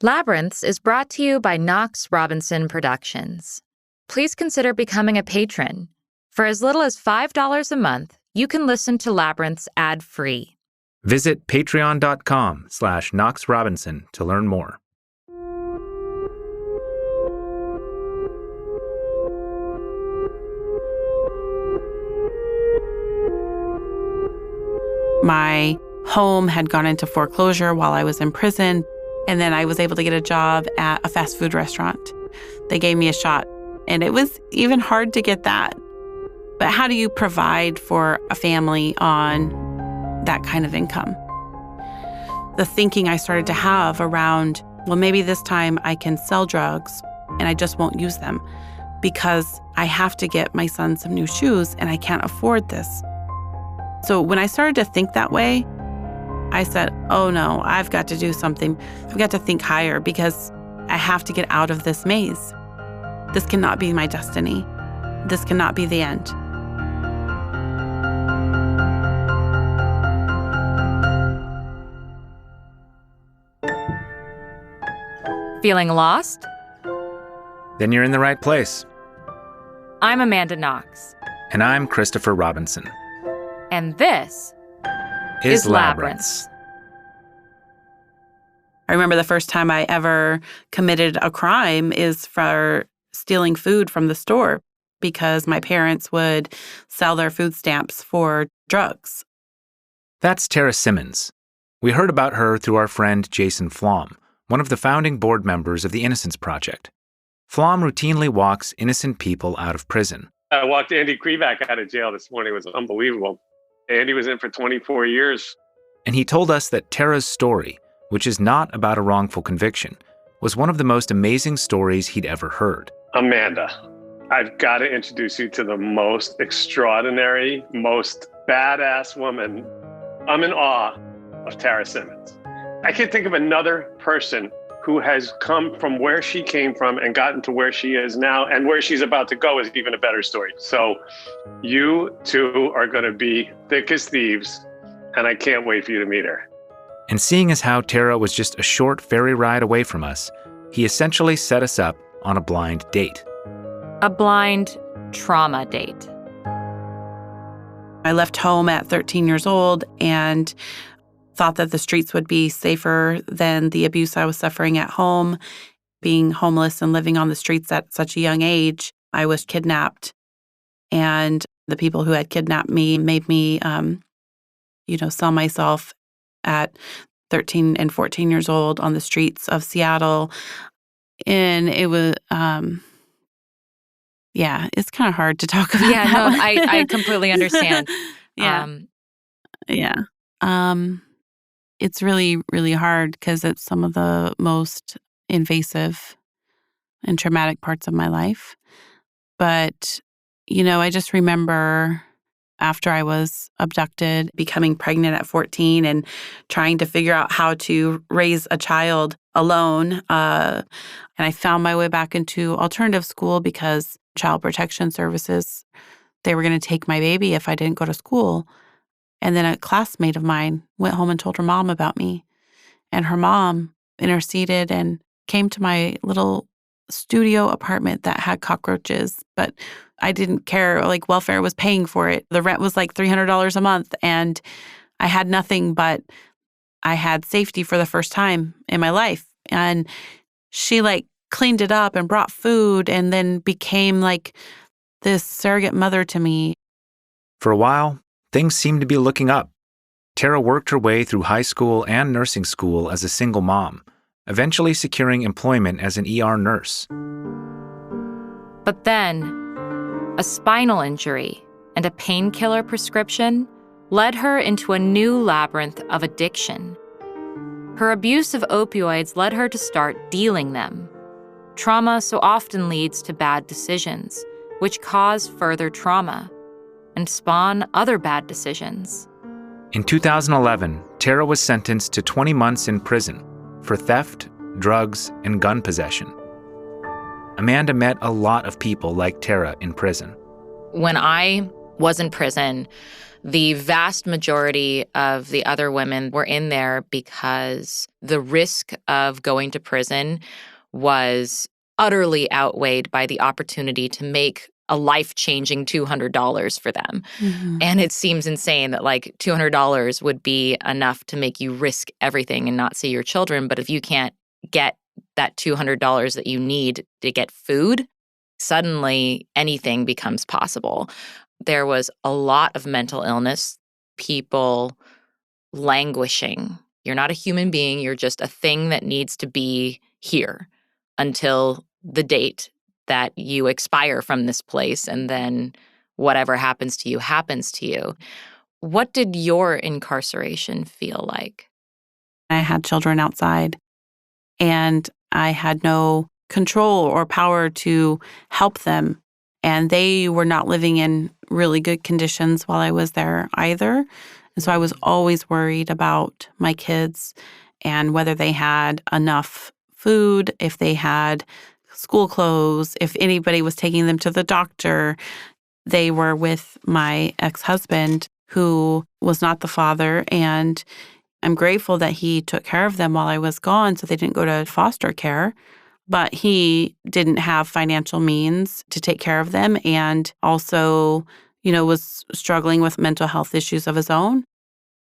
Labyrinths is brought to you by Knox Robinson Productions. Please consider becoming a patron. For as little as $5 a month, you can listen to Labyrinths ad-free. Visit patreon.com/Knox Robinson to learn more. My home had gone into foreclosure while I was in prison, and then I was able to get a job at a fast food restaurant. They gave me a shot, and it was even hard to get that. But how do you provide for a family on that kind of income? The thinking I started to have around, well, maybe this time I can sell drugs and I just won't use them because I have to get my son some new shoes and I can't afford this. So when I started to think that way, I said, oh no, I've got to do something. I've got to think higher because I have to get out of this maze. This cannot be my destiny. This cannot be the end. Feeling lost? Then you're in the right place. I'm Amanda Knox. And I'm Christopher Robinson. And this is Labyrinths. I remember the first time I ever committed a crime is for stealing food from the store because my parents would sell their food stamps for drugs. That's Tarra Simmons. We heard about her through our friend Jason Flom, one of the founding board members of the Innocence Project. Flom routinely walks innocent people out of prison. I walked Andy Krivak out of jail this morning. It was unbelievable. Andy was in for 24 years. And he told us that Tarra's story, which is not about a wrongful conviction, was one of the most amazing stories he'd ever heard. Amanda, I've got to introduce you to the most extraordinary, most badass woman. I'm in awe of Tarra Simmons. I can't think of another person who has come from where she came from and gotten to where she is now, and where she's about to go is even a better story. So you two are going to be thick as thieves, and I can't wait for you to meet her. And seeing as how Tarra was just a short ferry ride away from us, he essentially set us up on a blind date. A blind trauma date. I left home at 13 years old and thought that the streets would be safer than the abuse I was suffering at home. Being homeless and living on the streets at such a young age, I was kidnapped. And the people who had kidnapped me made me, sell myself at 13 and 14 years old on the streets of Seattle. And it was, it's kind of hard to talk about. Yeah, no, I completely understand. It's really, really hard because it's some of the most invasive and traumatic parts of my life. But, I just remember after I was abducted, becoming pregnant at 14 and trying to figure out how to raise a child alone. And I found my way back into alternative school because Child Protection Services, they were going to take my baby if I didn't go to school. And then a classmate of mine went home and told her mom about me. And her mom interceded and came to my little studio apartment that had cockroaches. But I didn't care. Like, welfare was paying for it. The rent was like $300 a month. And I had nothing, but I had safety for the first time in my life. And she cleaned it up and brought food and then became this surrogate mother to me. For a while, things seemed to be looking up. Tarra worked her way through high school and nursing school as a single mom, eventually securing employment as an ER nurse. But then, a spinal injury and a painkiller prescription led her into a new labyrinth of addiction. Her abuse of opioids led her to start dealing them. Trauma so often leads to bad decisions, which cause further trauma and spawn other bad decisions. In 2011, Tarra was sentenced to 20 months in prison for theft, drugs, and gun possession. Amanda met a lot of people like Tarra in prison. When I was in prison. The vast majority of the other women were in there because the risk of going to prison was utterly outweighed by the opportunity to make a life-changing $200 for them. Mm-hmm. And it seems insane that like $200 would be enough to make you risk everything and not see your children. But if you can't get that $200 that you need to get food, suddenly anything becomes possible. There was a lot of mental illness, people languishing. You're not a human being. You're just a thing that needs to be here until the date that you expire from this place. And then whatever happens to you happens to you. What did your incarceration feel like? I had children outside, and I had no control or power to help them. And they were not living in really good conditions while I was there either. And so I was always worried about my kids and whether they had enough food, if they had school clothes, if anybody was taking them to the doctor. They were with my ex-husband, who was not the father, and I'm grateful that he took care of them while I was gone so they didn't go to foster care. But he didn't have financial means to take care of them, and also, was struggling with mental health issues of his own.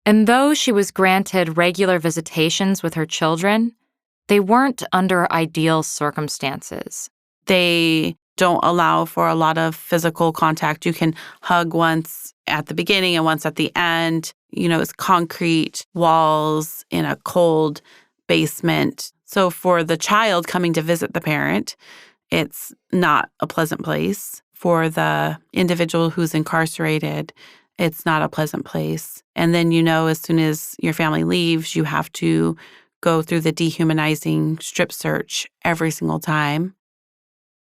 And though she was granted regular visitations with her children, they weren't under ideal circumstances. They don't allow for a lot of physical contact. You can hug once at the beginning and once at the end. It's concrete walls in a cold basement. So for the child coming to visit the parent, it's not a pleasant place. For the individual who's incarcerated, it's not a pleasant place. And then, as soon as your family leaves, you have to go through the dehumanizing strip search every single time.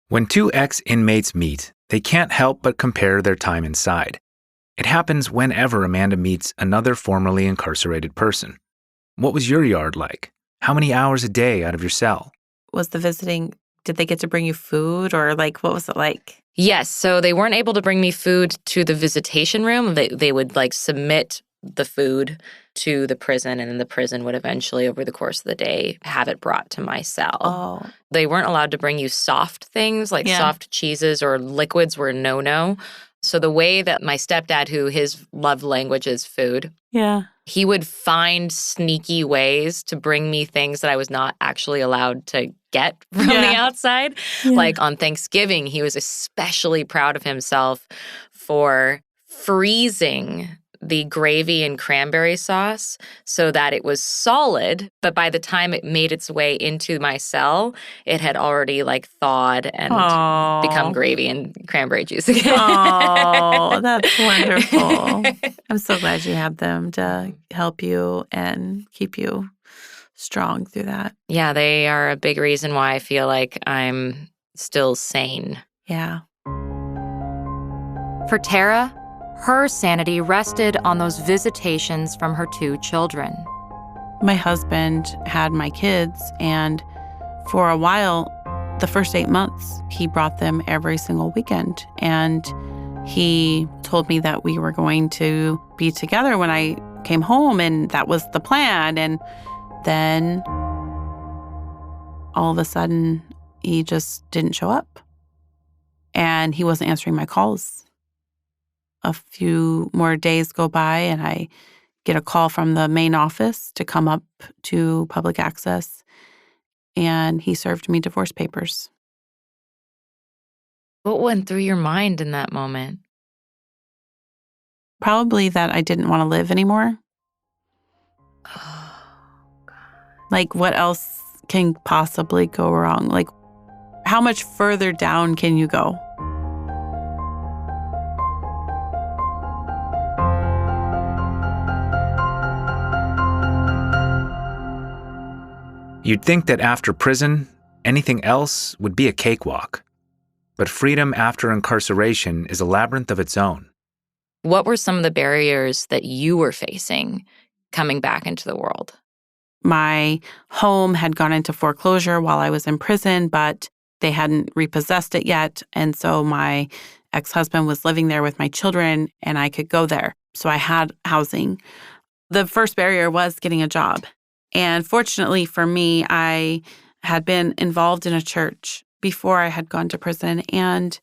When two ex-inmates meet, they can't help but compare their time inside. It happens whenever Amanda meets another formerly incarcerated person. What was your yard like? How many hours a day out of your cell? Was the visiting, did they get to bring you food, or what was it like? Yes, so they weren't able to bring me food to the visitation room. They would submit the food to the prison, and then the prison would eventually, over the course of the day, have it brought to my cell. Oh. They weren't allowed to bring you soft things, soft cheeses or liquids were no-no. So the way that my stepdad, who his love language is food, he would find sneaky ways to bring me things that I was not actually allowed to get from the outside. Yeah. On Thanksgiving, he was especially proud of himself for freezing the gravy and cranberry sauce so that it was solid, but by the time it made its way into my cell, it had already thawed and become gravy and cranberry juice again. Oh, that's wonderful. I'm so glad you had them to help you and keep you strong through that. Yeah, they are a big reason why I feel like I'm still sane. Yeah. For Tarra, her sanity rested on those visitations from her two children. My husband had my kids, and for a while, the first 8 months, he brought them every single weekend. And he told me that we were going to be together when I came home, and that was the plan. And then all of a sudden, he just didn't show up. And he wasn't answering my calls. A few more days go by, and I get a call from the main office to come up to public access, and he served me divorce papers. What went through your mind in that moment? Probably that I didn't want to live anymore. Oh, God. What else can possibly go wrong? How much further down can you go? You'd think that after prison, anything else would be a cakewalk. But freedom after incarceration is a labyrinth of its own. What were some of the barriers that you were facing coming back into the world? My home had gone into foreclosure while I was in prison, but they hadn't repossessed it yet. And so my ex-husband was living there with my children, and I could go there. So I had housing. The first barrier was getting a job. And fortunately for me, I had been involved in a church before I had gone to prison. And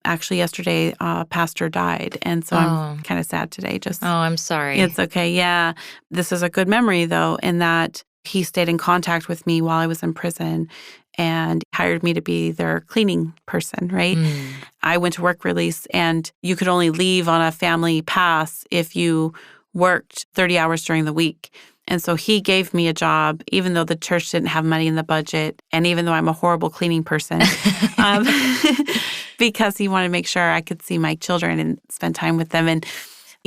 actually yesterday, a pastor died. And so I'm kind of sad today. I'm sorry. It's okay. Yeah. This is a good memory, though, in that he stayed in contact with me while I was in prison and hired me to be their cleaning person, right? I went to work release, and you could only leave on a family pass if you worked 30 hours during the week. And so he gave me a job, even though the church didn't have money in the budget, and even though I'm a horrible cleaning person, because he wanted to make sure I could see my children and spend time with them. And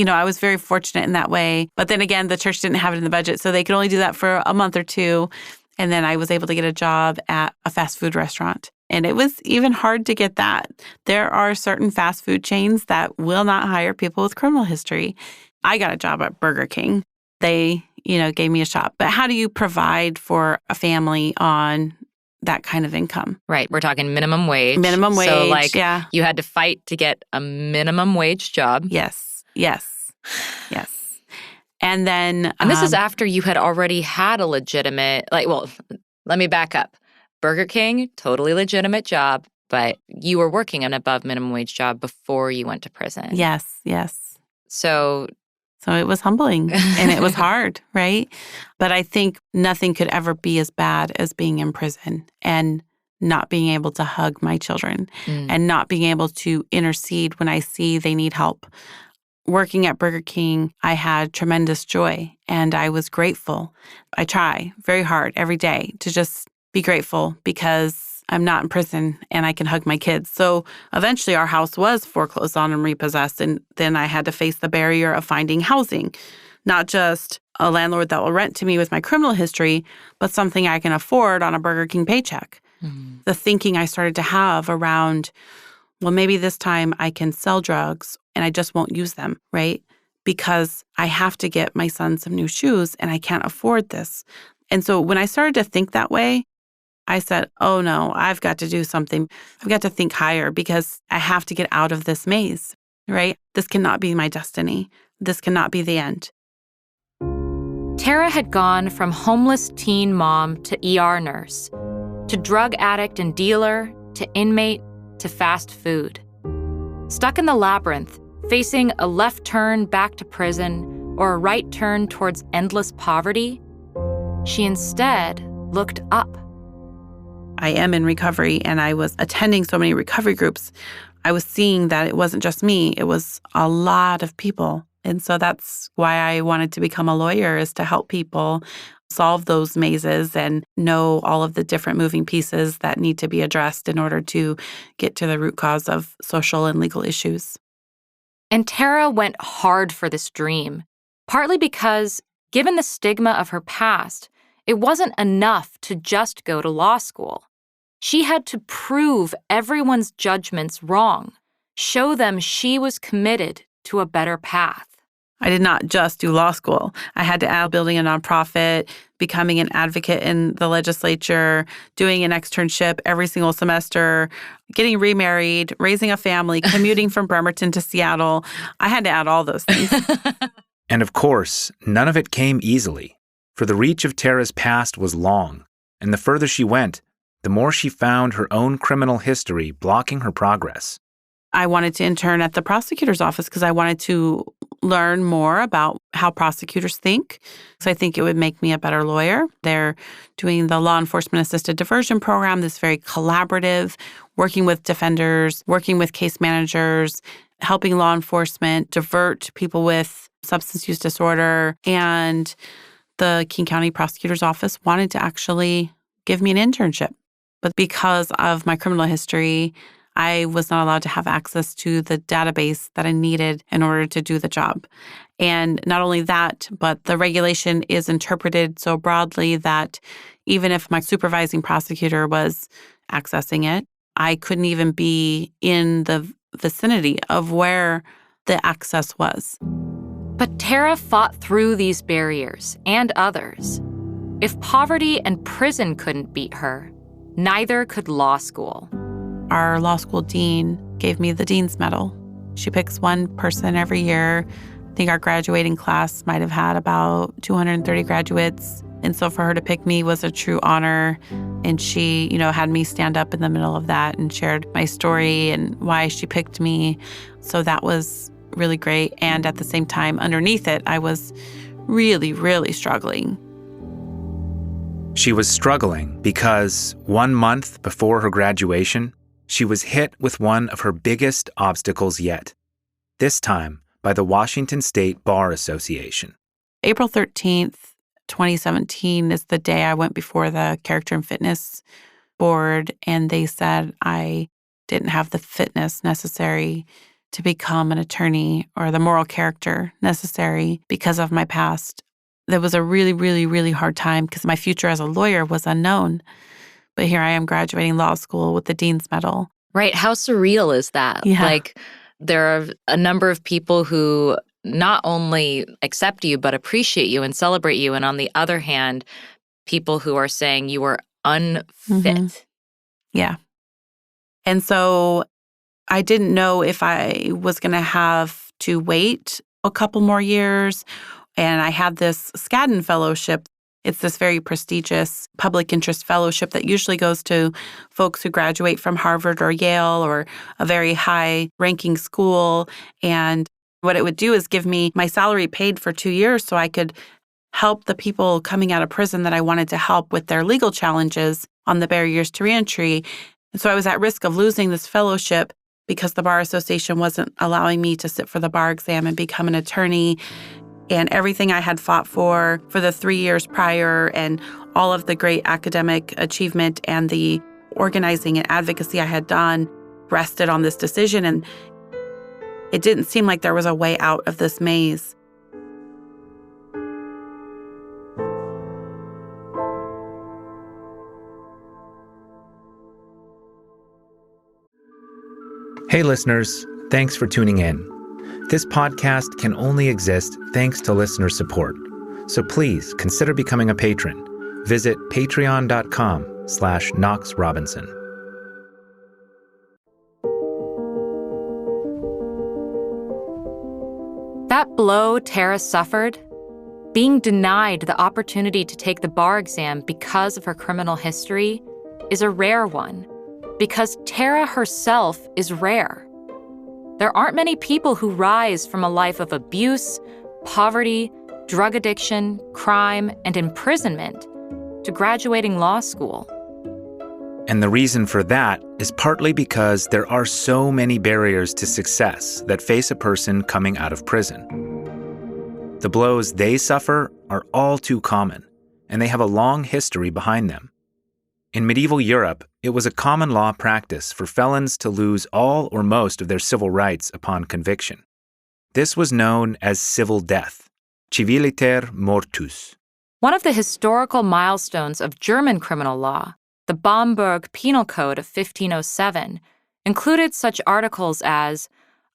I was very fortunate in that way. But then again, the church didn't have it in the budget, so they could only do that for a month or two. And then I was able to get a job at a fast food restaurant. And it was even hard to get that. There are certain fast food chains that will not hire people with criminal history. I got a job at Burger King. They, gave me a shot. But how do you provide for a family on that kind of income? Right. We're talking minimum wage. Minimum wage, So, yeah. You had to fight to get a minimum wage job. Yes. And then... And this is after you had already had a legitimate, let me back up. Burger King, totally legitimate job, but you were working an above minimum wage job before you went to prison. Yes. So it was humbling and it was hard, right? But I think nothing could ever be as bad as being in prison and not being able to hug my children and not being able to intercede when I see they need help. Working at Burger King, I had tremendous joy and I was grateful. I try very hard every day to just be grateful because I'm not in prison and I can hug my kids. So eventually our house was foreclosed on and repossessed. And then I had to face the barrier of finding housing, not just a landlord that will rent to me with my criminal history, but something I can afford on a Burger King paycheck. The thinking I started to have around, well, maybe this time I can sell drugs and I just won't use them, right? Because I have to get my son some new shoes and I can't afford this. And so when I started to think that way, I said, oh no, I've got to do something. I've got to think higher because I have to get out of this maze, right? This cannot be my destiny. This cannot be the end. Tarra had gone from homeless teen mom to ER nurse, to drug addict and dealer, to inmate, to fast food. Stuck in the labyrinth, facing a left turn back to prison or a right turn towards endless poverty, she instead looked up. I am in recovery, and I was attending so many recovery groups. I was seeing that it wasn't just me. It was a lot of people. And so that's why I wanted to become a lawyer, is to help people solve those mazes and know all of the different moving pieces that need to be addressed in order to get to the root cause of social and legal issues. And Tarra went hard for this dream, partly because, given the stigma of her past, it wasn't enough to just go to law school. She had to prove everyone's judgments wrong, show them she was committed to a better path. I did not just do law school. I had to add building a nonprofit, becoming an advocate in the legislature, doing an externship every single semester, getting remarried, raising a family, commuting from Bremerton to Seattle. I had to add all those things. And of course, none of it came easily. For the reach of Tarra's past was long, and the further she went, the more she found her own criminal history blocking her progress. I wanted to intern at the prosecutor's office because I wanted to learn more about how prosecutors think. So I think it would make me a better lawyer. They're doing the law enforcement assisted diversion program, this very collaborative, working with defenders, working with case managers, helping law enforcement divert people with substance use disorder. And the King County Prosecutor's Office wanted to actually give me an internship. But because of my criminal history, I was not allowed to have access to the database that I needed in order to do the job. And not only that, but the regulation is interpreted so broadly that even if my supervising prosecutor was accessing it, I couldn't even be in the vicinity of where the access was. But Tarra fought through these barriers and others. If poverty and prison couldn't beat her, neither could law school. Our law school dean gave me the Dean's Medal. She picks one person every year. I think our graduating class might have had about 230 graduates. And so for her to pick me was a true honor. And she, had me stand up in the middle of that and shared my story and why she picked me. So that was really great. And at the same time, underneath it, I was really, really struggling. She was struggling because 1 month before her graduation, she was hit with one of her biggest obstacles yet, this time by the Washington State Bar Association. April 13th, 2017 is the day I went before the Character and Fitness Board, and they said I didn't have the fitness necessary to become an attorney or the moral character necessary because of my past. That was a really, really, really hard time because my future as a lawyer was unknown. But here I am graduating law school with the Dean's Medal. Right. How surreal is that? Yeah. Like, there are a number of people who not only accept you, but appreciate you and celebrate you. And on the other hand, people who are saying you were unfit. Mm-hmm. Yeah. And so I didn't know if I was going to have to wait a couple more years. And I had this Skadden Fellowship. It's this very prestigious public interest fellowship that usually goes to folks who graduate from Harvard or Yale or a very high-ranking school. And what it would do is give me my salary paid for 2 years so I could help the people coming out of prison that I wanted to help with their legal challenges on the barriers to reentry. And so I was at risk of losing this fellowship because the Bar Association wasn't allowing me to sit for the bar exam and become an attorney. And everything I had fought for the 3 years prior and all of the great academic achievement and the organizing and advocacy I had done rested on this decision. And it didn't seem like there was a way out of this maze. Hey listeners, thanks for tuning in. This podcast can only exist thanks to listener support. So please consider becoming a patron. Visit patreon.com/KnoxRobinson. That blow Tarra suffered, being denied the opportunity to take the bar exam because of her criminal history, is a rare one, because Tarra herself is rare. There aren't many people who rise from a life of abuse, poverty, drug addiction, crime, and imprisonment to graduating law school. And the reason for that is partly because there are so many barriers to success that face a person coming out of prison. The blows they suffer are all too common, and they have a long history behind them. In medieval Europe, it was a common law practice for felons to lose all or most of their civil rights upon conviction. This was known as civil death, civiliter mortus. One of the historical milestones of German criminal law, the Bamberg Penal Code of 1507, included such articles as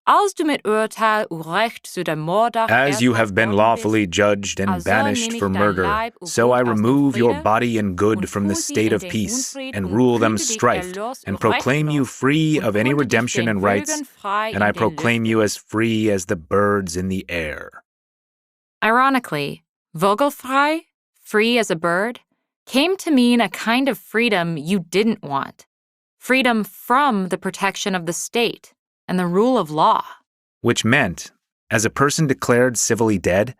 Als du mit Urteil Recht zu der Mordach As you have been lawfully judged and banished for murder, so I remove your body and good from the state of peace, and rule them strife, and proclaim you free of any redemption and rights, and I proclaim you as free as the birds in the air. Ironically, vogelfrei, free as a bird, came to mean a kind of freedom you didn't want. Freedom from the protection of the state and the rule of law. Which meant, as a person declared civilly dead,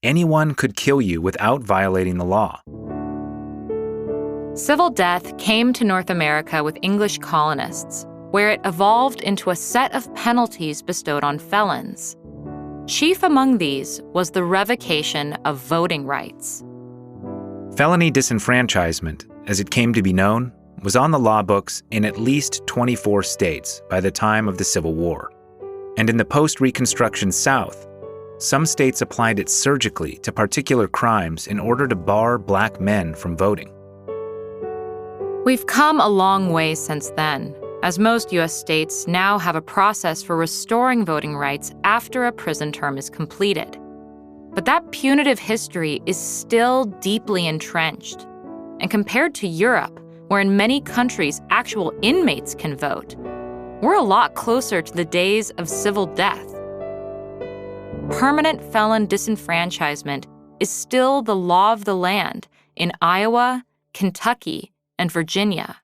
anyone could kill you without violating the law. Civil death came to North America with English colonists, where it evolved into a set of penalties bestowed on felons. Chief among these was the revocation of voting rights. Felony disenfranchisement, as it came to be known, was on the law books in at least 24 states by the time of the Civil War. And in the post-Reconstruction South, some states applied it surgically to particular crimes in order to bar Black men from voting. We've come a long way since then, as most U.S. states now have a process for restoring voting rights after a prison term is completed. But that punitive history is still deeply entrenched. And compared to Europe, where in many countries actual inmates can vote, we're a lot closer to the days of civil death. Permanent felon disenfranchisement is still the law of the land in Iowa, Kentucky, and Virginia.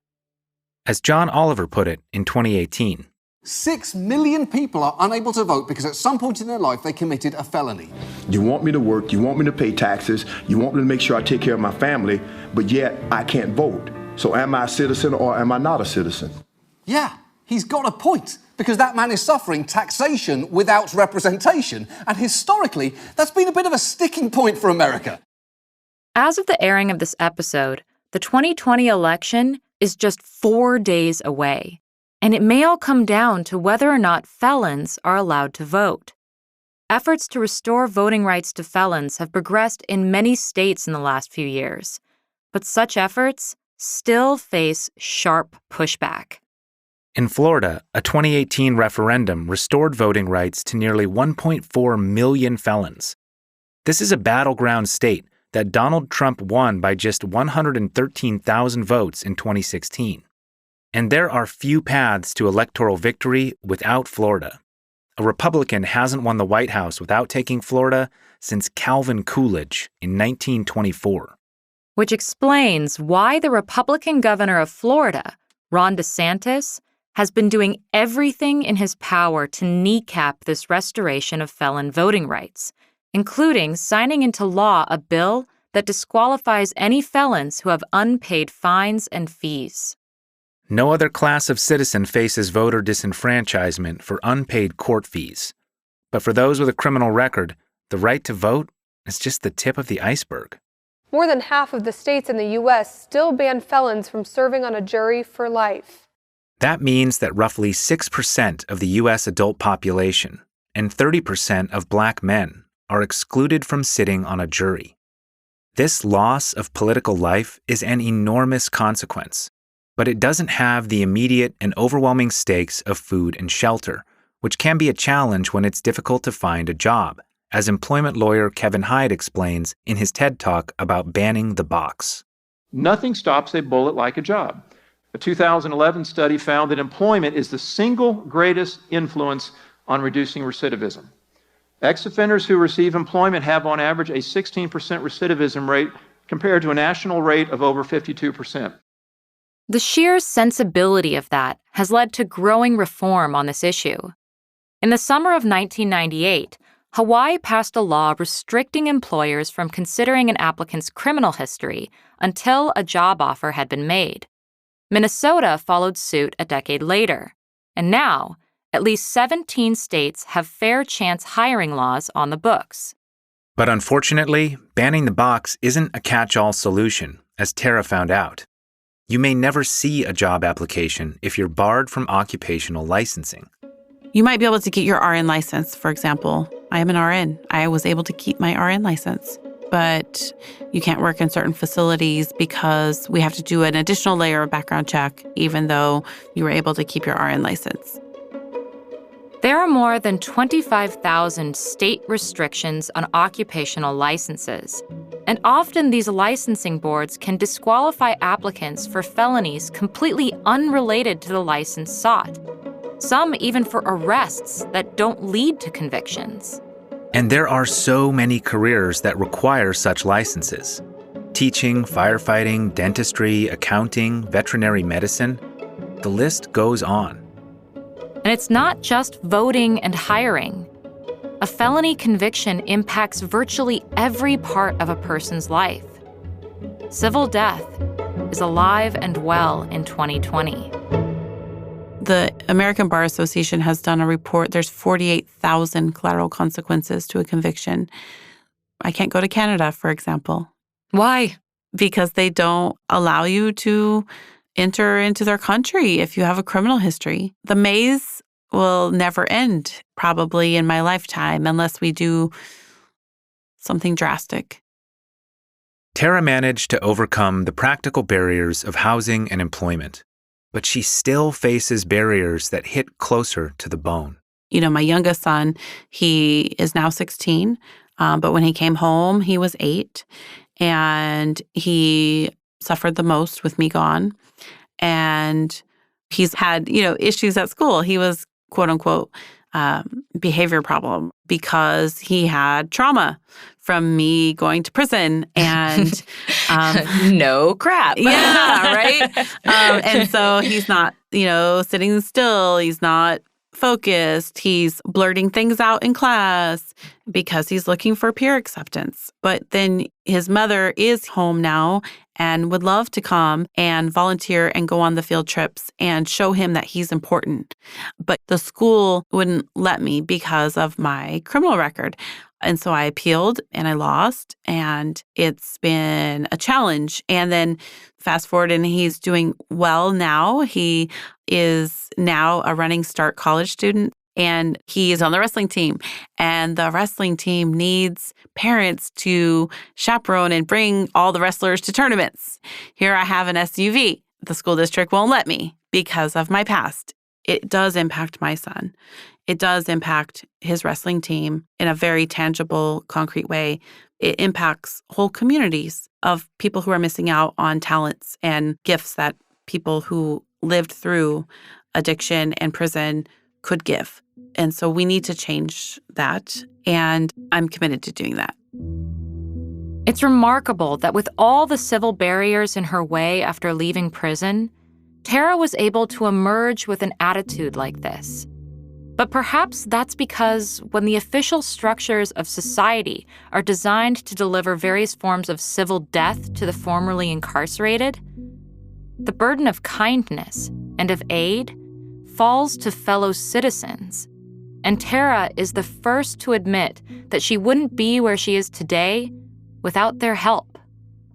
As John Oliver put it in 2018, 6 million people are unable to vote because at some point in their life they committed a felony. You want me to work, you want me to pay taxes, you want me to make sure I take care of my family, but yet I can't vote. So am I a citizen or am I not a citizen? Yeah, he's got a point, because that man is suffering taxation without representation. And historically, that's been a bit of a sticking point for America. As of the airing of this episode, the 2020 election is just 4 days away, and it may all come down to whether or not felons are allowed to vote. Efforts to restore voting rights to felons have progressed in many states in the last few years, but such efforts still face sharp pushback. in Florida, a 2018 referendum restored voting rights to nearly 1.4 million felons. This is a battleground state that Donald Trump won by just 113,000 votes in 2016. And there are few paths to electoral victory without Florida. A Republican hasn't won the White House without taking Florida since Calvin Coolidge in 1924. Which explains why the Republican governor of Florida, Ron DeSantis, has been doing everything in his power to kneecap this restoration of felon voting rights, including signing into law a bill that disqualifies any felons who have unpaid fines and fees. No other class of citizen faces voter disenfranchisement for unpaid court fees. But for those with a criminal record, the right to vote is just the tip of the iceberg. More than half of the states in the U.S. still ban felons from serving on a jury for life. That means that roughly 6% of the U.S. adult population and 30% of black men are excluded from sitting on a jury. This loss of political life is an enormous consequence, but it doesn't have the immediate and overwhelming stakes of food and shelter, which can be a challenge when it's difficult to find a job, as employment lawyer Kevin Hyde explains in his TED Talk about banning the box. Nothing stops a bullet like a job. A 2011 study found that employment is the single greatest influence on reducing recidivism. Ex-offenders who receive employment have on average a 16% recidivism rate compared to a national rate of over 52%. The sheer sensibility of that has led to growing reform on this issue. In the summer of 1998, Hawaii passed a law restricting employers from considering an applicant's criminal history until a job offer had been made. Minnesota followed suit a decade later, and now, at least 17 states have fair chance hiring laws on the books. But unfortunately, banning the box isn't a catch-all solution, as Tarra found out. You may never see a job application if you're barred from occupational licensing. You might be able to get your RN license, for example. I am an RN. I was able to keep my RN license. But you can't work in certain facilities because we have to do an additional layer of background check, even though you were able to keep your RN license. There are more than 25,000 state restrictions on occupational licenses, and often these licensing boards can disqualify applicants for felonies completely unrelated to the license sought, some even for arrests that don't lead to convictions. And there are so many careers that require such licenses. Teaching, firefighting, dentistry, accounting, veterinary medicine. The list goes on. And it's not just voting and hiring. A felony conviction impacts virtually every part of a person's life. Civil death is alive and well in 2020. The American Bar Association has done a report. There's 48,000 collateral consequences to a conviction. I can't go to Canada, for example. Why? Because they don't allow you to enter into their country if you have a criminal history. The maze will never end, probably in my lifetime, unless we do something drastic. Tarra managed to overcome the practical barriers of housing and employment, but she still faces barriers that hit closer to the bone. You know, my youngest son, he is now 16, but when he came home, he was 8, and he suffered the most with me gone. And He's had, issues at school. He was, quote unquote, behavior problem because he had trauma from me going to prison and no crap. Yeah, right. And so he's not, sitting still. He's not focused. He's blurting things out in class because he's looking for peer acceptance. But then his mother is home now and would love to come and volunteer and go on the field trips and show him that he's important. But the school wouldn't let me because of my criminal record. And so I appealed and I lost, and it's been a challenge. And then fast forward, and he's doing well now. He is now a running start college student, and he is on the wrestling team. And the wrestling team needs parents to chaperone and bring all the wrestlers to tournaments. Here I have an SUV. The school district won't let me because of my past. It does impact my son. It does impact his wrestling team in a very tangible, concrete way. It impacts whole communities of people who are missing out on talents and gifts that people who lived through addiction and prison could give. And so we need to change that. And I'm committed to doing that. It's remarkable that with all the civil barriers in her way after leaving prison, Tarra was able to emerge with an attitude like this. But perhaps that's because when the official structures of society are designed to deliver various forms of civil death to the formerly incarcerated, the burden of kindness and of aid falls to fellow citizens. And Tarra is the first to admit that she wouldn't be where she is today without their help.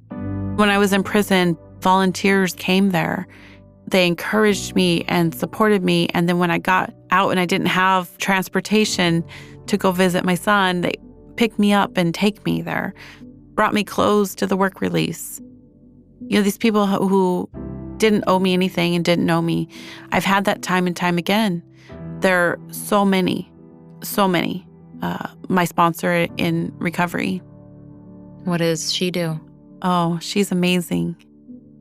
When I was in prison, volunteers came there. They encouraged me and supported me. And then when I got out and I didn't have transportation to go visit my son, they picked me up and take me there, brought me clothes to the work release. These people who didn't owe me anything and didn't know me, I've had that time and time again. There are so many. My sponsor in recovery. What does she do? Oh, she's amazing.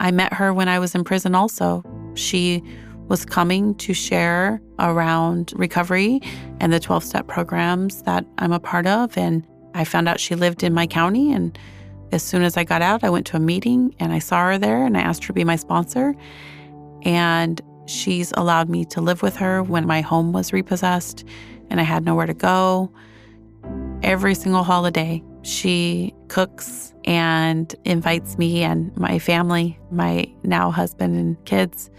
I met her when I was in prison also. She was coming to share around recovery and the 12-step programs that I'm a part of. And I found out she lived in my county. And as soon as I got out, I went to a meeting and I saw her there and I asked her to be my sponsor. And she's allowed me to live with her when my home was repossessed and I had nowhere to go. Every single holiday, she cooks and invites me and my family, my now husband and kids.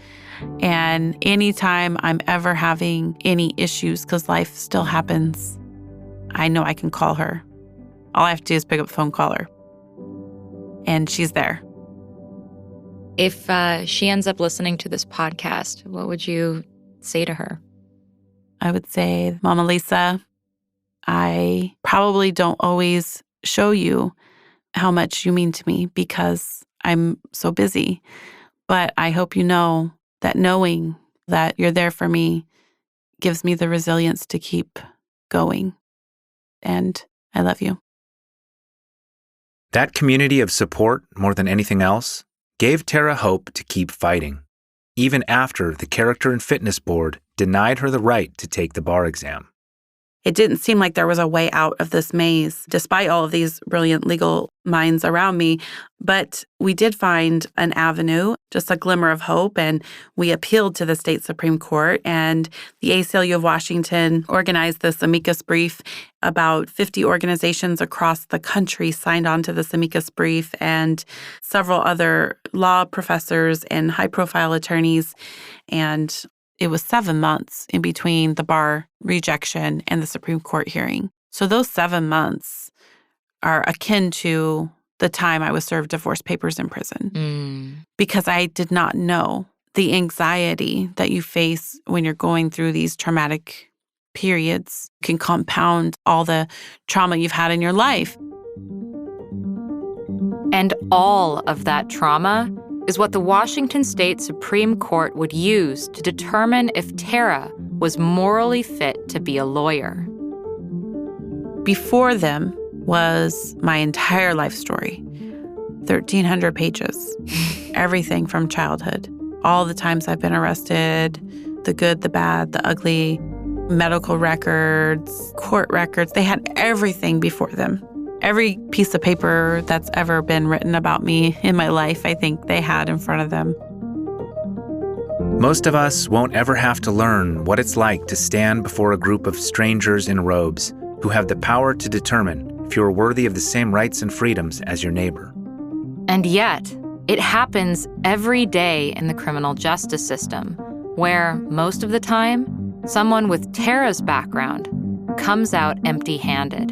And anytime I'm ever having any issues, because life still happens, I know I can call her. All I have to do is pick up the phone, call her. And she's there. If she ends up listening to this podcast, what would you say to her? I would say, Mama Lisa, I probably don't always show you how much you mean to me because I'm so busy. But I hope you know that knowing that you're there for me gives me the resilience to keep going. And I love you. That community of support, more than anything else, gave Tarra hope to keep fighting, even after the Character and Fitness Board denied her the right to take the bar exam. It didn't seem like there was a way out of this maze, despite all of these brilliant legal minds around me. But we did find an avenue, just a glimmer of hope, and we appealed to the state Supreme Court. And the ACLU of Washington organized this amicus brief. About 50 organizations across the country signed on to this amicus brief, and several other law professors and high-profile attorneys. And it was 7 months in between the bar rejection and the Supreme Court hearing. So those 7 months are akin to the time I was served divorce papers in prison. Because I did not know the anxiety that you face when you're going through these traumatic periods can compound all the trauma you've had in your life. And all of that trauma is what the Washington State Supreme Court would use to determine if Tarra was morally fit to be a lawyer. Before them was my entire life story, 1,300 pages, everything from childhood all the times I've been arrested, the good, the bad, the ugly, medical records, court records. They had everything before them. Every piece of paper that's ever been written about me in my life, I think they had in front of them. Most of us won't ever have to learn what it's like to stand before a group of strangers in robes who have the power to determine if you're worthy of the same rights and freedoms as your neighbor. And yet, it happens every day in the criminal justice system, where, most of the time, someone with Tarra's background comes out empty-handed.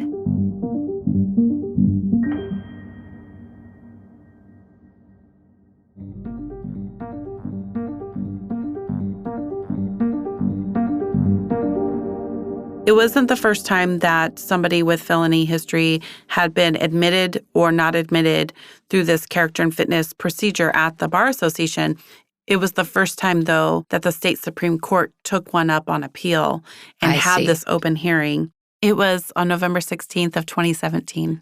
It wasn't the first time that somebody with felony history had been admitted or not admitted through this character and fitness procedure at the Bar Association. It was the first time, though, that the state Supreme Court took one up on appeal and had this open hearing. It was on November 16th of 2017.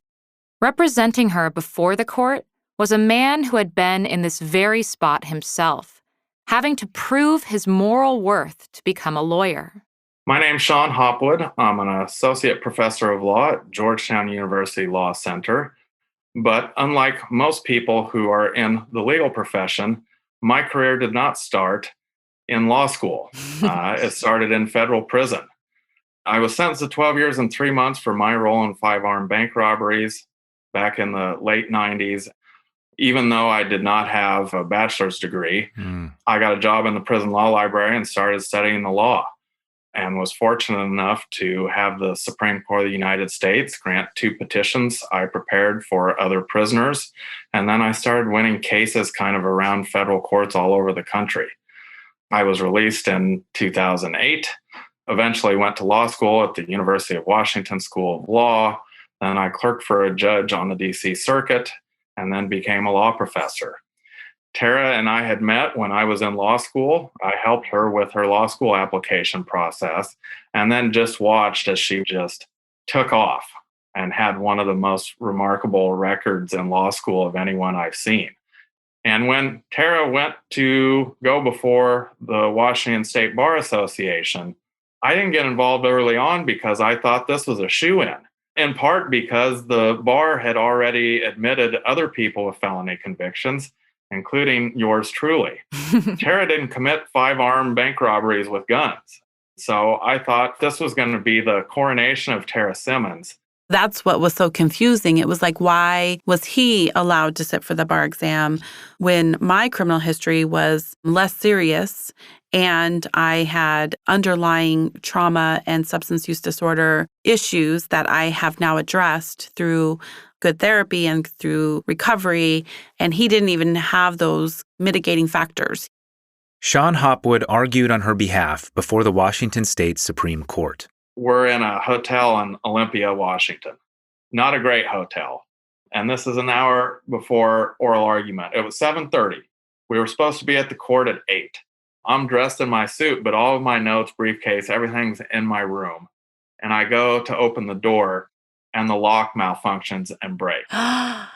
Representing her before the court was a man who had been in this very spot himself, having to prove his moral worth to become a lawyer. My name's Sean Hopwood. I'm an associate professor of law at Georgetown University Law Center. But unlike most people who are in the legal profession, my career did not start in law school. It started in federal prison. I was sentenced to 12 years and 3 months for my role in 5 armed bank robberies back in the late 90s. Even though I did not have a bachelor's degree, I got a job in the prison law library and started studying the law, and was fortunate enough to have the Supreme Court of the United States grant 2 petitions I prepared for other prisoners. And then I started winning cases kind of around federal courts all over the country. I was released in 2008, eventually went to law school at the University of Washington School of Law. Then I clerked for a judge on the DC Circuit and then became a law professor. Tarra and I had met when I was in law school. I helped her with her law school application process and then just watched as she just took off and had one of the most remarkable records in law school of anyone I've seen. And when Tarra went to go before the Washington State Bar Association, I didn't get involved early on because I thought this was a shoo-in, in part because the bar had already admitted other people with felony convictions, including yours truly. Tarra didn't commit 5 armed bank robberies with guns. So I thought this was going to be the coronation of Tarra Simmons. That's what was so confusing. It was like, why was he allowed to sit for the bar exam when my criminal history was less serious and I had underlying trauma and substance use disorder issues that I have now addressed through good therapy and through recovery, and he didn't even have those mitigating factors. Sean Hopwood argued on her behalf before the Washington State Supreme Court. We're in a hotel in Olympia, Washington. Not a great hotel. And this is an hour before oral argument. It was 7:30. We were supposed to be at the court at 8. I'm dressed in my suit, but all of my notes, briefcase, everything's in my room. And I go to open the door, and the lock malfunctions and breaks. I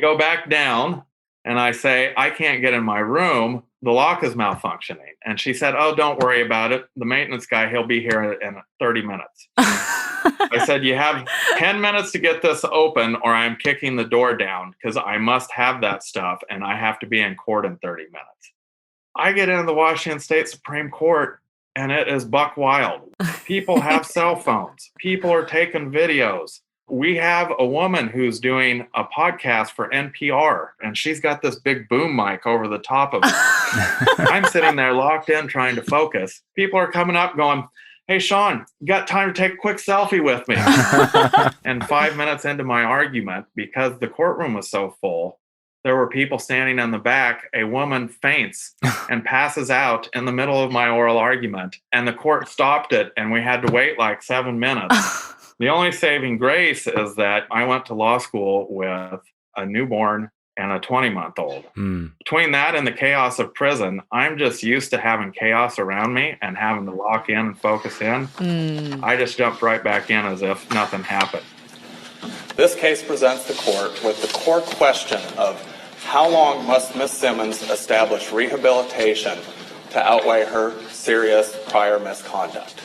go back down and I say, I can't get in my room. The lock is malfunctioning. And she said, oh, don't worry about it. The maintenance guy, he'll be here in 30 minutes. I said, you have 10 minutes to get this open or I'm kicking the door down because I must have that stuff and I have to be in court in 30 minutes. I get into the Washington State Supreme Court and it is buck wild. People have cell phones. People are taking videos. We have a woman who's doing a podcast for NPR, and she's got this big boom mic over the top of it. I'm sitting there locked in trying to focus. People are coming up going, hey, Sean, you got time to take a quick selfie with me? And 5 minutes into my argument, because the courtroom was so full, there were people standing in the back. A woman faints and passes out in the middle of my oral argument, and the court stopped it, and we had to wait like 7 minutes. The only saving grace is that I went to law school with a newborn and a 20-month-old. Between that and the chaos of prison, I'm just used to having chaos around me and having to lock in and focus in. I just jumped right back in as if nothing happened. This case presents the court with the core question of how long must Ms. Simmons establish rehabilitation to outweigh her serious prior misconduct?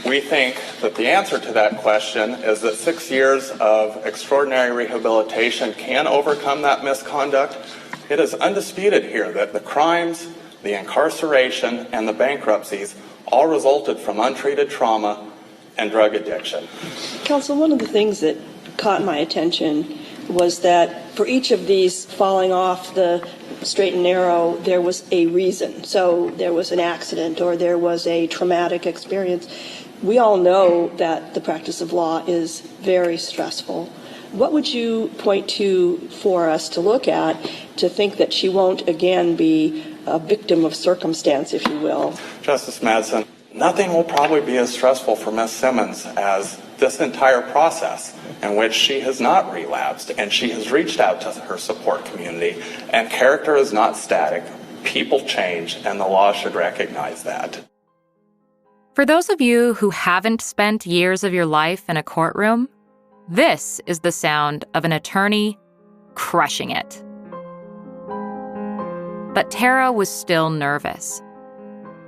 We think that the answer to that question is that 6 years of extraordinary rehabilitation can overcome that misconduct. It is undisputed here that the crimes, the incarceration, and the bankruptcies all resulted from untreated trauma and drug addiction. Counsel, one of the things that caught my attention was that for each of these falling off the straight and narrow, there was a reason. So there was an accident or there was a traumatic experience. We all know that the practice of law is very stressful. What would you point to for us to look at to think that she won't again be a victim of circumstance, if you will? Justice Madsen, nothing will probably be as stressful for Ms. Simmons as this entire process in which she has not relapsed and she has reached out to her support community. And character is not static. People change, and the law should recognize that. For those of you who haven't spent years of your life in a courtroom, this is the sound of an attorney crushing it. But Tarra was still nervous.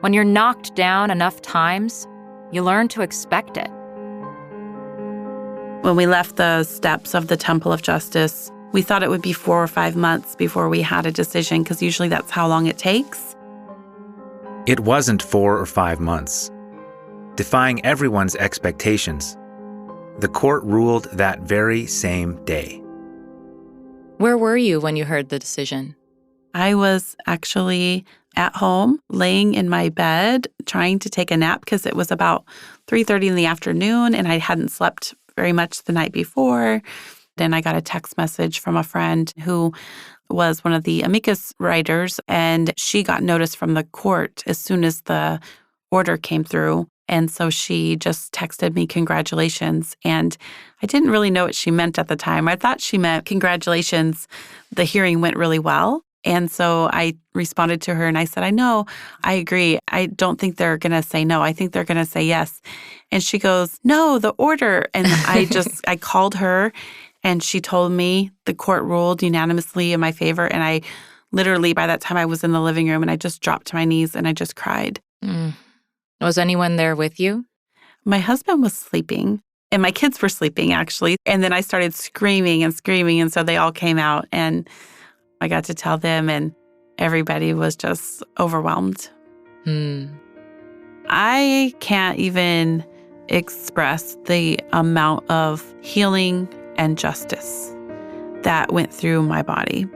When you're knocked down enough times, you learn to expect it. When we left the steps of the Temple of Justice, we thought it would be 4 or 5 months before we had a decision, because usually that's how long it takes. It wasn't 4 or 5 months. Defying everyone's expectations, the court ruled that very same day. Where were you when you heard the decision? I was actually at home, laying in my bed, trying to take a nap because it was about 3:30 in the afternoon and I hadn't slept very much the night before. Then I got a text message from a friend who was one of the amicus writers, and she got notice from the court as soon as the order came through. And so she just texted me, congratulations. And I didn't really know what she meant at the time. I thought she meant, congratulations, the hearing went really well. And so I responded to her and I said, I know, I agree. I don't think they're going to say no. I think they're going to say yes. And she goes, no, the order. And I called her and she told me the court ruled unanimously in my favor. And I literally, by that time, I was in the living room and I just dropped to my knees and I just cried. Mm. Was anyone there with you? My husband was sleeping and my kids were sleeping, actually. And then I started screaming and screaming. And so they all came out and I got to tell them, and everybody was just overwhelmed. I can't even express the amount of healing and justice that went through my body.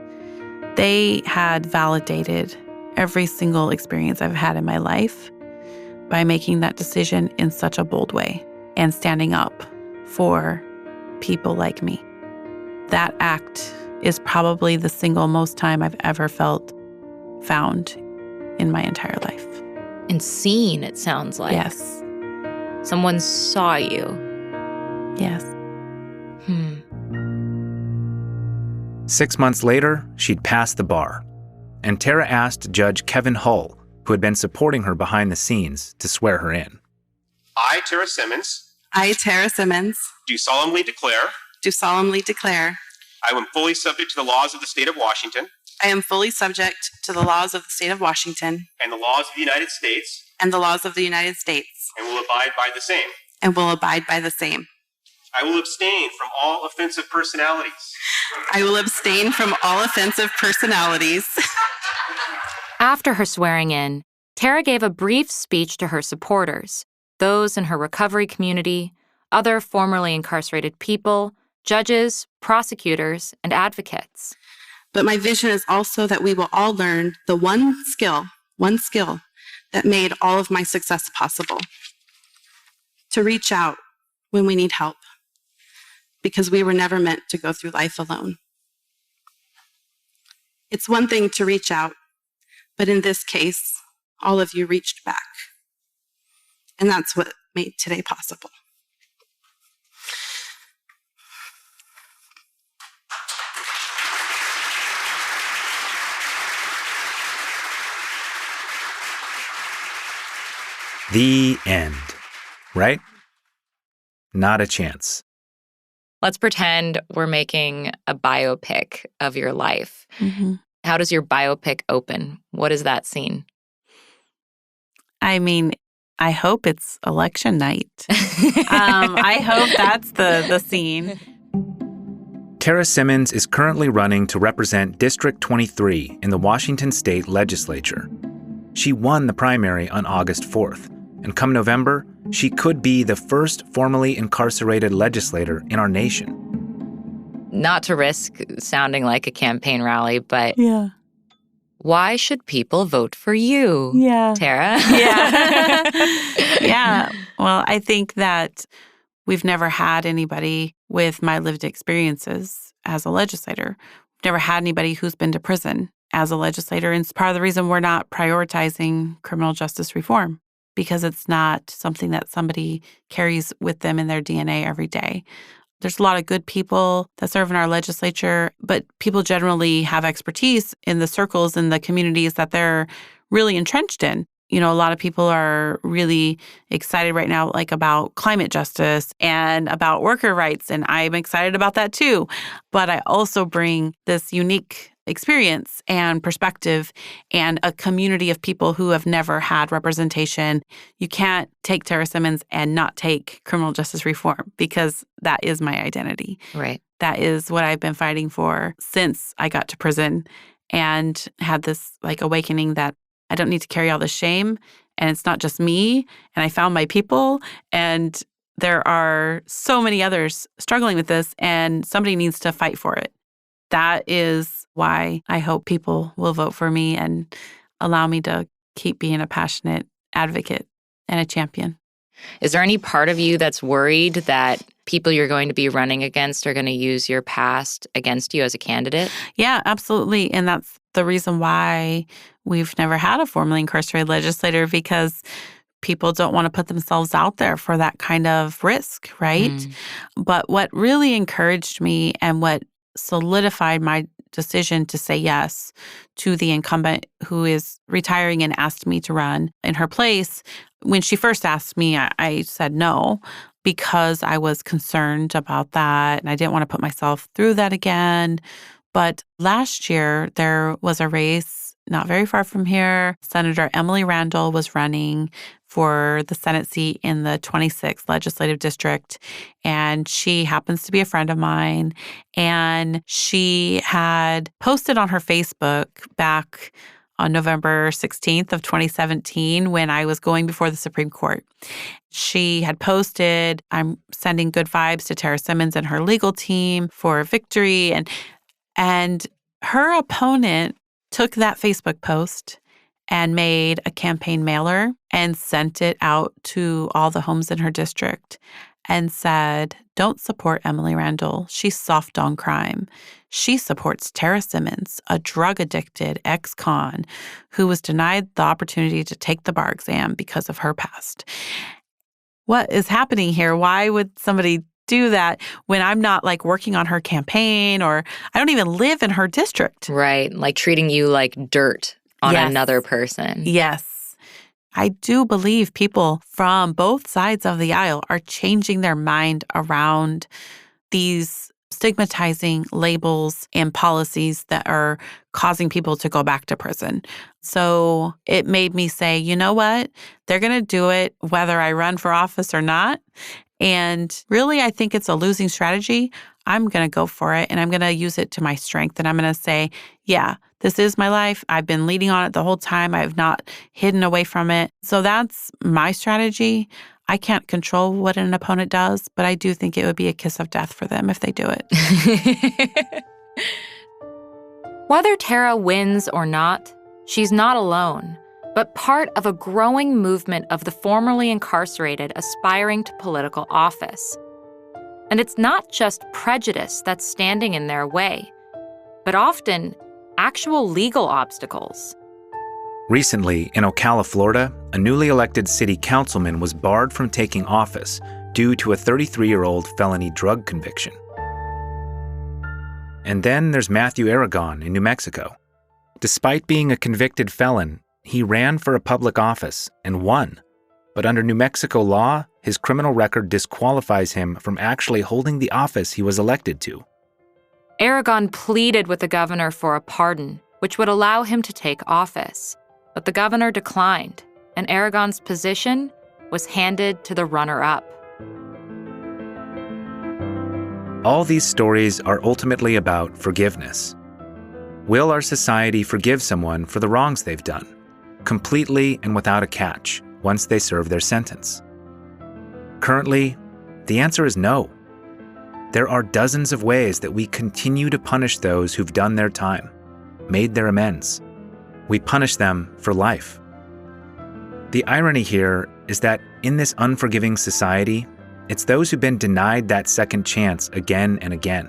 They had validated every single experience I've had in my life by making that decision in such a bold way and standing up for people like me. That act is probably the single most time I've ever felt found in my entire life. And seen, it sounds like. Yes. Someone saw you. Yes. 6 months later, she'd passed the bar, and Tarra asked Judge Kevin Hull, who had been supporting her behind the scenes, to swear her in. I, Tarra Simmons. I, Tarra Simmons. Do solemnly declare. Do solemnly declare. I am fully subject to the laws of the state of Washington. I am fully subject to the laws of the state of Washington. And the laws of the United States. And the laws of the United States. And will abide by the same. And will abide by the same. I will abstain from all offensive personalities. I will abstain from all offensive personalities. After her swearing in, Tarra gave a brief speech to her supporters, those in her recovery community, other formerly incarcerated people, judges, prosecutors, and advocates. But my vision is also that we will all learn the one skill that made all of my success possible. To reach out when we need help, because we were never meant to go through life alone. It's one thing to reach out, but in this case, all of you reached back. And that's what made today possible. The end, right? Not a chance. Let's pretend we're making a biopic of your life. Mm-hmm. How does your biopic open? What is that scene? I mean, I hope it's election night. I hope that's the scene. Tarra Simmons is currently running to represent District 23 in the Washington State Legislature. She won the primary on August 4th, and come November, she could be the first formally incarcerated legislator in our nation. Not to risk sounding like a campaign rally, but Yeah. why should people vote for you, Tarra? Yeah. Yeah. Well, I think that we've never had anybody with my lived experiences as a legislator. We've never had anybody who's been to prison as a legislator. And it's part of the reason we're not prioritizing criminal justice reform, because it's not something that somebody carries with them in their DNA every day. There's a lot of good people that serve in our legislature, but people generally have expertise in the circles and the communities that they're really entrenched in. You know, a lot of people are really excited right now, like about climate justice and about worker rights, and I'm excited about that too. But I also bring this unique experience and perspective and a community of people who have never had representation. You can't take Tarra Simmons and not take criminal justice reform, because that is my identity. Right. That is what I've been fighting for since I got to prison and had this like awakening that I don't need to carry all the shame, and it's not just me, and I found my people, and there are so many others struggling with this, and somebody needs to fight for it. That is why I hope people will vote for me and allow me to keep being a passionate advocate and a champion. Is there any part of you that's worried that people you're going to be running against are going to use your past against you as a candidate? Yeah, absolutely. And that's the reason why we've never had a formally incarcerated legislator, because people don't want to put themselves out there for that kind of risk, right? But what really encouraged me and what solidified my decision to say yes to the incumbent who is retiring and asked me to run in her place, when she first asked me, I said no, because I was concerned about that and I didn't want to put myself through that again. But last year, there was a race not very far from here. Senator Emily Randall was running for the Senate seat in the 26th Legislative District, and she happens to be a friend of mine. And she had posted on her Facebook back on November 16th of 2017 when I was going before the Supreme Court. She had posted, "I'm sending good vibes to Tarra Simmons and her legal team for victory." And her opponent took that Facebook post and made a campaign mailer and sent it out to all the homes in her district and said, "Don't support Emily Randall. She's soft on crime. She supports Tarra Simmons, a drug-addicted ex-con who was denied the opportunity to take the bar exam because of her past." What is happening here? Why would somebody do that when I'm not like working on her campaign, or I don't even live in her district? Right. Like treating you like dirt on Yes. another person. Yes. I do believe people from both sides of the aisle are changing their mind around these stigmatizing labels and policies that are causing people to go back to prison. So it made me say, you know what? They're going to do it whether I run for office or not. And really, I think it's a losing strategy. I'm going to go for it, and I'm going to use it to my strength. And I'm going to say, yeah, this is my life. I've been leading on it the whole time. I have not hidden away from it. So that's my strategy. I can't control what an opponent does, but I do think it would be a kiss of death for them if they do it. Whether Tarra wins or not, she's not alone, but part of a growing movement of the formerly incarcerated aspiring to political office. And it's not just prejudice that's standing in their way, but often actual legal obstacles. Recently, in Ocala, Florida, a newly elected city councilman was barred from taking office due to a 33-year-old felony drug conviction. And then there's Matthew Aragon in New Mexico. Despite being a convicted felon, he ran for a public office and won. But under New Mexico law, his criminal record disqualifies him from actually holding the office he was elected to. Aragon pleaded with the governor for a pardon, which would allow him to take office. But the governor declined, and Aragon's position was handed to the runner-up. All these stories are ultimately about forgiveness. Will our society forgive someone for the wrongs they've done, completely and without a catch, once they serve their sentence? Currently, the answer is no. There are dozens of ways that we continue to punish those who've done their time, made their amends. We punish them for life. The irony here is that in this unforgiving society, it's those who've been denied that second chance again and again.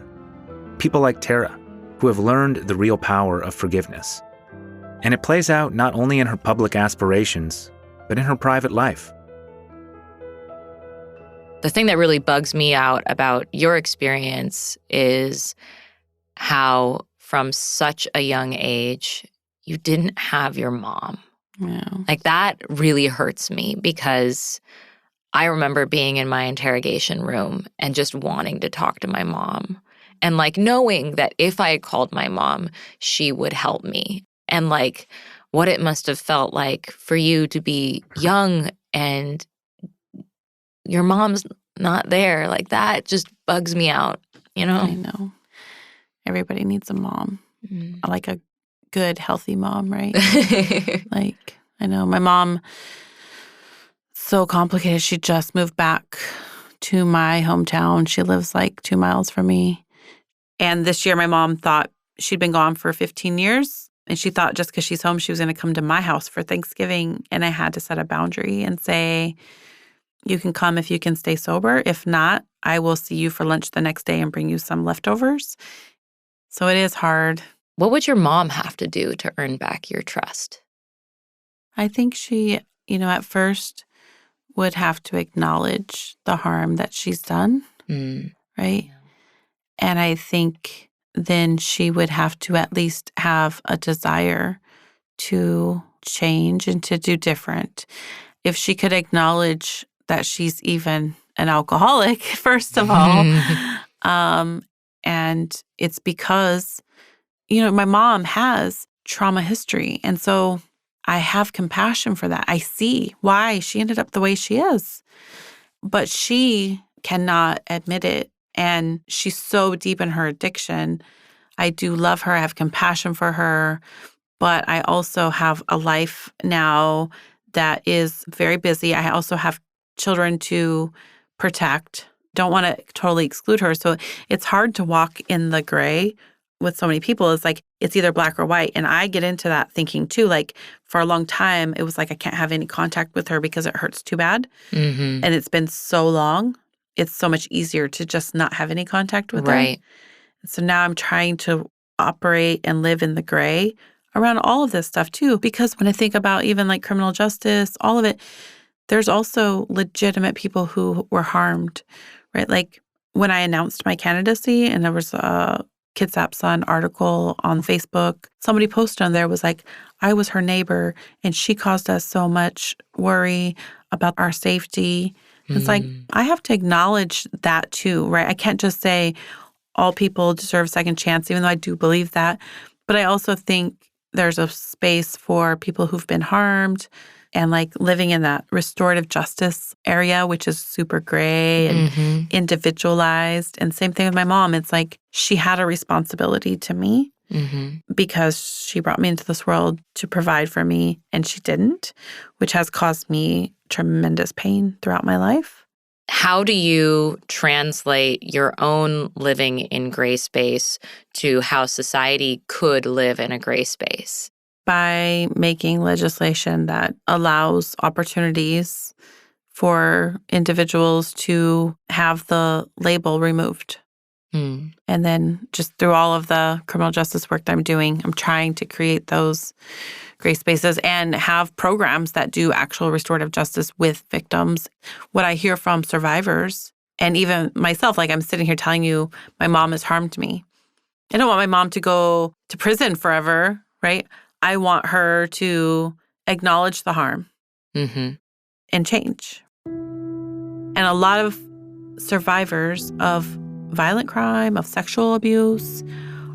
People like Tarra, who have learned the real power of forgiveness. And it plays out not only in her public aspirations, but in her private life. The thing that really bugs me out about your experience is how, from such a young age, you didn't have your mom. Yeah. Like, that really hurts me because I remember being in my interrogation room and just wanting to talk to my mom and, like, knowing that if I had called my mom, she would help me. And, like, what it must have felt like for you to be young and your mom's not there. Like, that just bugs me out, you know? I know. Everybody needs a mom. Like a good, healthy mom, right? Like, I know my mom, so complicated. She just moved back to my hometown. She lives like 2 miles from me. And this year, my mom thought she'd been gone for 15 years. And she thought just because she's home, she was going to come to my house for Thanksgiving. And I had to set a boundary and say, you can come if you can stay sober. If not, I will see you for lunch the next day and bring you some leftovers. So it is hard. What would your mom have to do to earn back your trust? I think she, at first would have to acknowledge the harm that she's done, right? Yeah. And I think then she would have to at least have a desire to change and to do different. If she could acknowledge that she's even an alcoholic, first of all, and it's because, my mom has trauma history. And so I have compassion for that. I see why she ended up the way she is. But she cannot admit it. And she's so deep in her addiction. I do love her. I have compassion for her. But I also have a life now that is very busy. I also have children to protect. Don't want to totally exclude her. So it's hard to walk in the gray with so many people. It's like, it's either black or white. And I get into that thinking too. Like, for a long time, it was like, I can't have any contact with her because it hurts too bad. And it's been so long. It's so much easier to just not have any contact with her. Right. So now I'm trying to operate and live in the gray around all of this stuff too. Because when I think about even like criminal justice, all of it, there's also legitimate people who were harmed, right? Like when I announced my candidacy and there was a Kitsap Sun article on Facebook, somebody posted on there was like, I was her neighbor and she caused us so much worry about our safety. It's like, I have to acknowledge that too, right? I can't just say all people deserve a second chance, even though I do believe that. But I also think there's a space for people who've been harmed and like living in that restorative justice area, which is super gray and individualized. And same thing with my mom. It's like she had a responsibility to me because she brought me into this world to provide for me, and she didn't, which has caused me tremendous pain throughout my life. How do you translate your own living in gray space to how society could live in a gray space? By making legislation that allows opportunities for individuals to have the label removed. And then just through all of the criminal justice work that I'm doing, I'm trying to create those gray spaces and have programs that do actual restorative justice with victims. What I hear from survivors and even myself, like I'm sitting here telling you my mom has harmed me. I don't want my mom to go to prison forever, right? I want her to acknowledge the harm and change. And a lot of survivors of violent crime, of sexual abuse,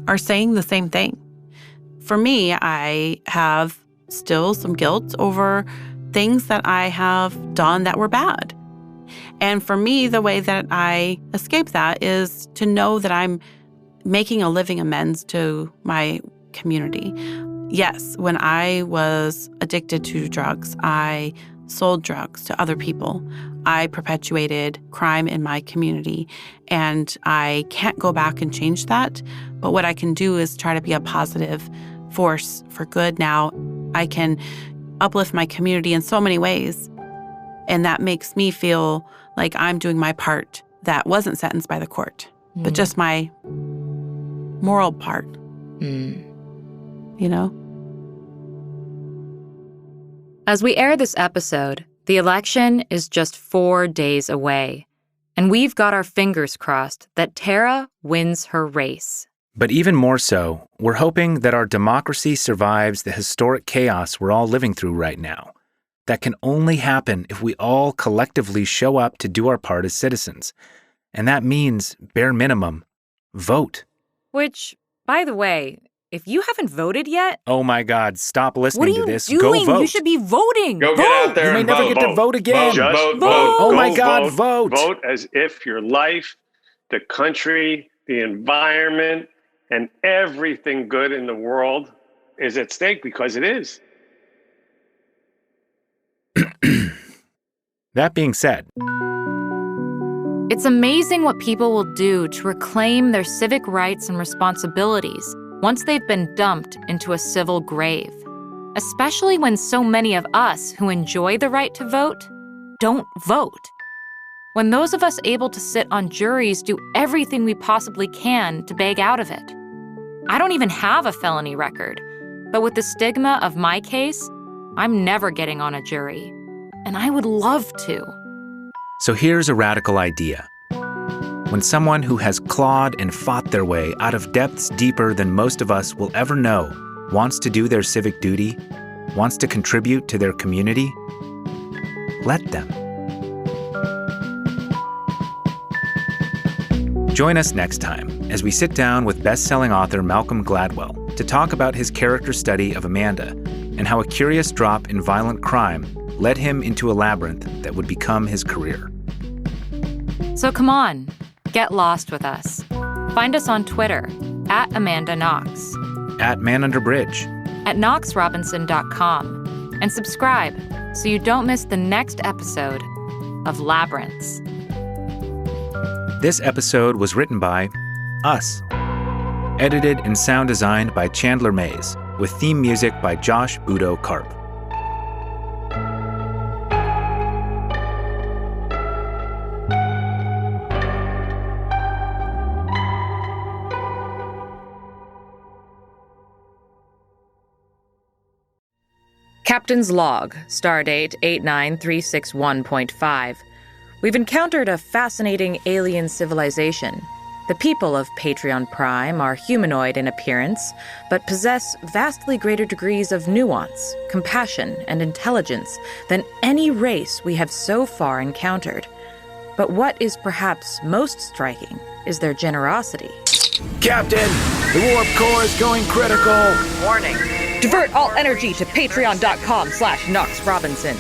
are saying the same thing. For me, I have still some guilt over things that I have done that were bad. And for me, the way that I escape that is to know that I'm making a living amends to my community. Yes, when I was addicted to drugs, I sold drugs to other people. I perpetuated crime in my community, and I can't go back and change that. But what I can do is try to be a positive force for good now. I can uplift my community in so many ways, and that makes me feel like I'm doing my part that wasn't sentenced by the court, but just my moral part, you know? As we air this episode, the election is just 4 days away, and we've got our fingers crossed that Tarra wins her race. But even more so, we're hoping that our democracy survives the historic chaos we're all living through right now. That can only happen if we all collectively show up to do our part as citizens. And that means, bare minimum, vote. Which, by the way, if you haven't voted yet... Oh my God, stop listening to this. What are you doing? Go vote. You should be voting. Go vote. get out there You may and never vote. get to vote again. Just Vote. Oh my Go God, vote. Vote as if your life, the country, the environment, and everything good in the world is at stake, because it is. That being said, it's amazing what people will do to reclaim their civic rights and responsibilities once they've been dumped into a civil grave, especially when so many of us who enjoy the right to vote don't vote. When those of us able to sit on juries do everything we possibly can to beg out of it. I don't even have a felony record, but with the stigma of my case, I'm never getting on a jury, and I would love to. so here's a radical idea. When someone who has clawed and fought their way out of depths deeper than most of us will ever know wants to do their civic duty, wants to contribute to their community, let them. Join us next time as we sit down with best-selling author Malcolm Gladwell to talk about his character study of Amanda and how a curious drop in violent crime led him into a labyrinth that would become his career. So come on, get lost with us. Find us on Twitter, @AmandaKnox, @ManUnderBridge, at knoxrobinson.com, and subscribe so you don't miss the next episode of Labyrinths. This episode was written by us, edited and sound designed by Chandler Mays, with theme music by Josh Budo Karp. Captain's Log, Stardate 89361.5. We've encountered a fascinating alien civilization. The people of Patreon Prime are humanoid in appearance, but possess vastly greater degrees of nuance, compassion, and intelligence than any race we have so far encountered. But what is perhaps most striking is their generosity. Captain, the warp core is going critical. Warning. Divert all energy to patreon.com/KnoxRobinson.